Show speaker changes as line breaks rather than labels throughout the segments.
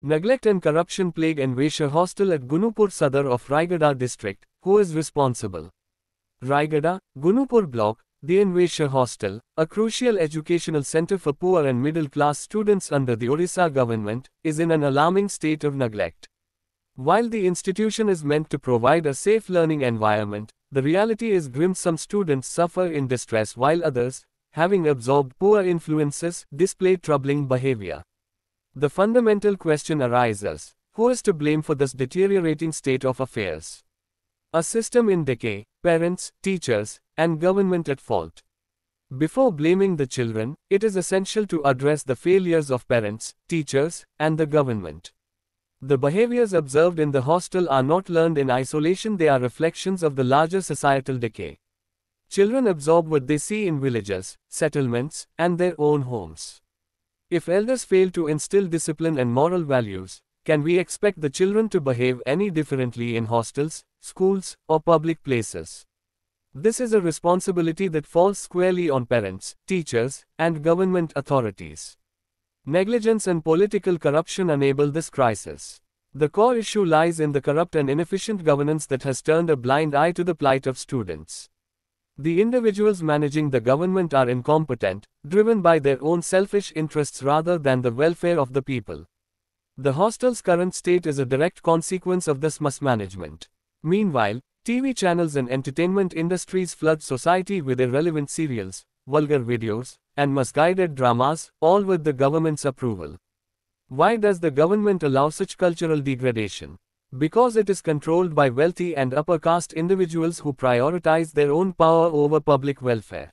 Neglect and corruption plague Envesha Hostel at Gunupur Sadar of Raigada district. Who is responsible? Raigada, Gunupur block, the Envesha Hostel, a crucial educational center for poor and middle-class students under the Odisha government, is in an alarming state of neglect. While the institution is meant to provide a safe learning environment, the reality is grim. Some students suffer in distress while others, having absorbed poor influences, display troubling behavior. The fundamental question arises, who is to blame for this deteriorating state of affairs? A system in decay, parents, teachers, and government at fault. Before blaming the children, it is essential to address the failures of parents, teachers, and the government. The behaviors observed in the hostel are not learned in isolation, they are reflections of the larger societal decay. Children absorb what they see in villages, settlements, and their own homes. If elders fail to instill discipline and moral values, can we expect the children to behave any differently in hostels, schools, or public places? This is a responsibility that falls squarely on parents, teachers, and government authorities. Negligence and political corruption enable this crisis. The core issue lies in the corrupt and inefficient governance that has turned a blind eye to the plight of students. The individuals managing the government are incompetent, driven by their own selfish interests rather than the welfare of the people. The hostel's current state is a direct consequence of this mismanagement. Meanwhile, TV channels and entertainment industries flood society with irrelevant serials, vulgar videos, and misguided dramas, all with the government's approval. Why does the government allow such cultural degradation? Because it is controlled by wealthy and upper caste individuals who prioritize their own power over public welfare.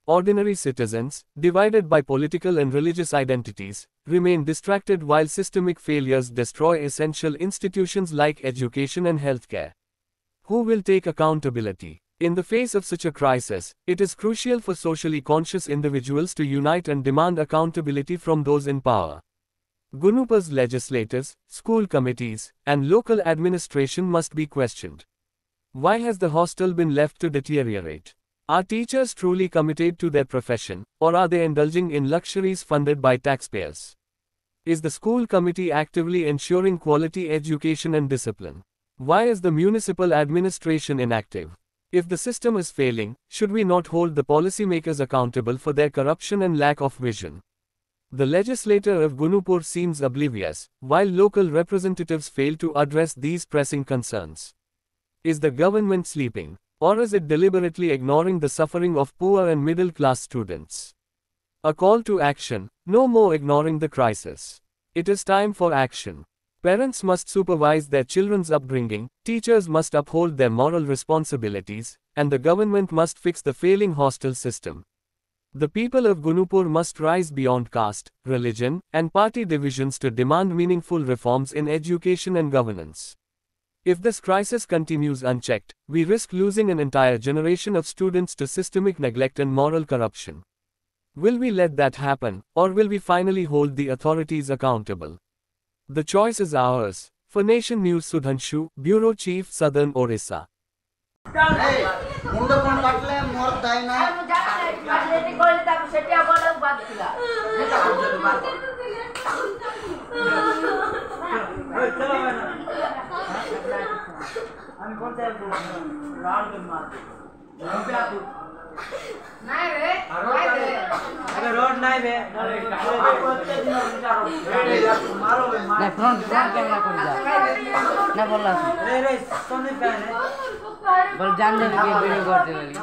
Ordinary citizens, divided by political and religious identities, remain distracted while systemic failures destroy essential institutions like education and healthcare. Who will take accountability? In the face of such a crisis, it is crucial for socially conscious individuals to unite and demand accountability from those in power. Gunupur's legislators, school committees, and local administration must be questioned. Why has the hostel been left to deteriorate? Are teachers truly committed to their profession, or are they indulging in luxuries funded by taxpayers? Is the school committee actively ensuring quality education and discipline? Why is the municipal administration inactive? If the system is failing, should we not hold the policymakers accountable for their corruption and lack of vision? The legislator of Gunupur seems oblivious, while local representatives fail to address these pressing concerns. Is the government sleeping, or is it deliberately ignoring the suffering of poor and middle-class students? A call to action, no more ignoring the crisis. It is time for action. Parents must supervise their children's upbringing, teachers must uphold their moral responsibilities, and the government must fix the failing hostel system. The people of Gunupur must rise beyond caste, religion, and party divisions to demand meaningful reforms in education and governance. If this crisis continues unchecked, we risk losing an entire generation of students to systemic neglect and moral corruption. Will we let that happen, or will we finally hold the authorities accountable? The choice is ours. For Nation News, Sudhanshu, Bureau Chief, Southern Odisha.
Road नहीं बे नहीं front camera कर जा ना बोला रे सोनी पे है बोल जान ले के वीडियो करते वाली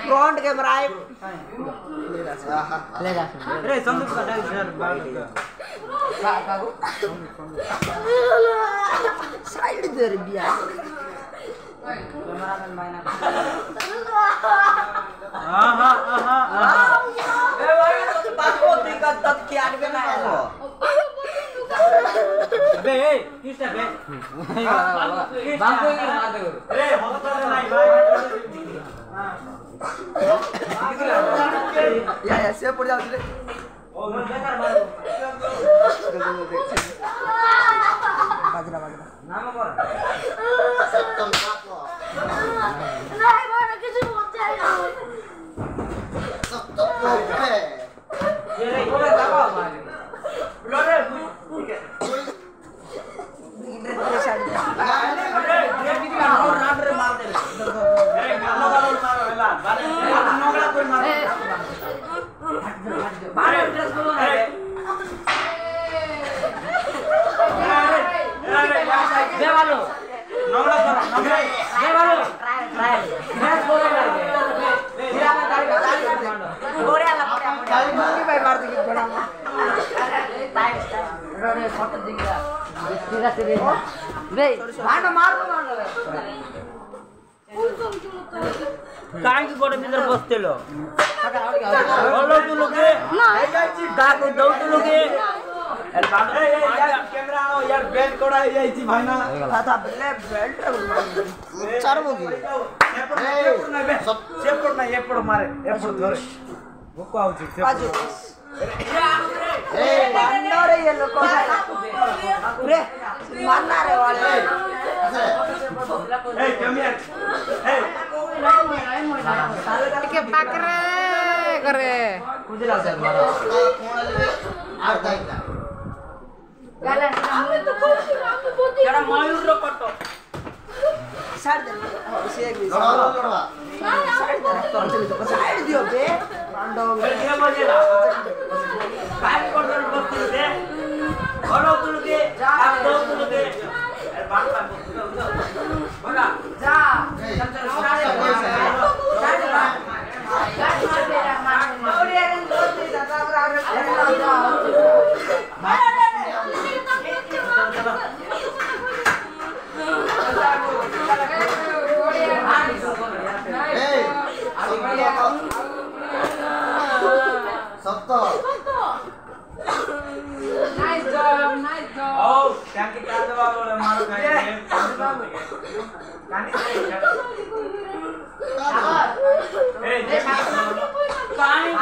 फ्रंट कैमरा ले जा रे संदीप का डाल साइड दे रे बिया कैमरा में मायना ए भाई तो बात को दिक्कत तक क्या आगे ना है बे किस बे बाबू की बात करो अरे हम तो नहीं भाई या ऐसे पड़ जाओ रे ओ बेकार मारो बाजरा बाजरा नाम बोल सत्यम बापो नहीं बोल किसी बोलते हैं सत्यम पे ये रे बोले दबा मारे लोरे ठीक है काहे की गोटे भीतर बसते लो बोलो तू लोग ना डाको दो तू लोग यार कैमरा आओ यार बेल्ट कोड़ा जाई छी भाई ना था बेल्ट चारबोगी सेपड़ ना ये पड़ मारे ये पड़ धरे भूको आउ छी ए बंदर ये लोग रे मारना रे वाले ए कम यार ए
के पकड़े करे
कुजला से मारो आ दाइला
गाला हम तो कोई हम बोती
जरा मयूर रो कटो
साइड दे से एक लड़वा साइड दियो बे पांडव
ये बजेला काय कर दर बस्ती दे घरो तुल के आप दो तुल के अरे बात बात बोला
जा
चल सारे
नाइस जॉब
ओ क्या की क्या दवा बोले मारो खाए कानी ए कहानी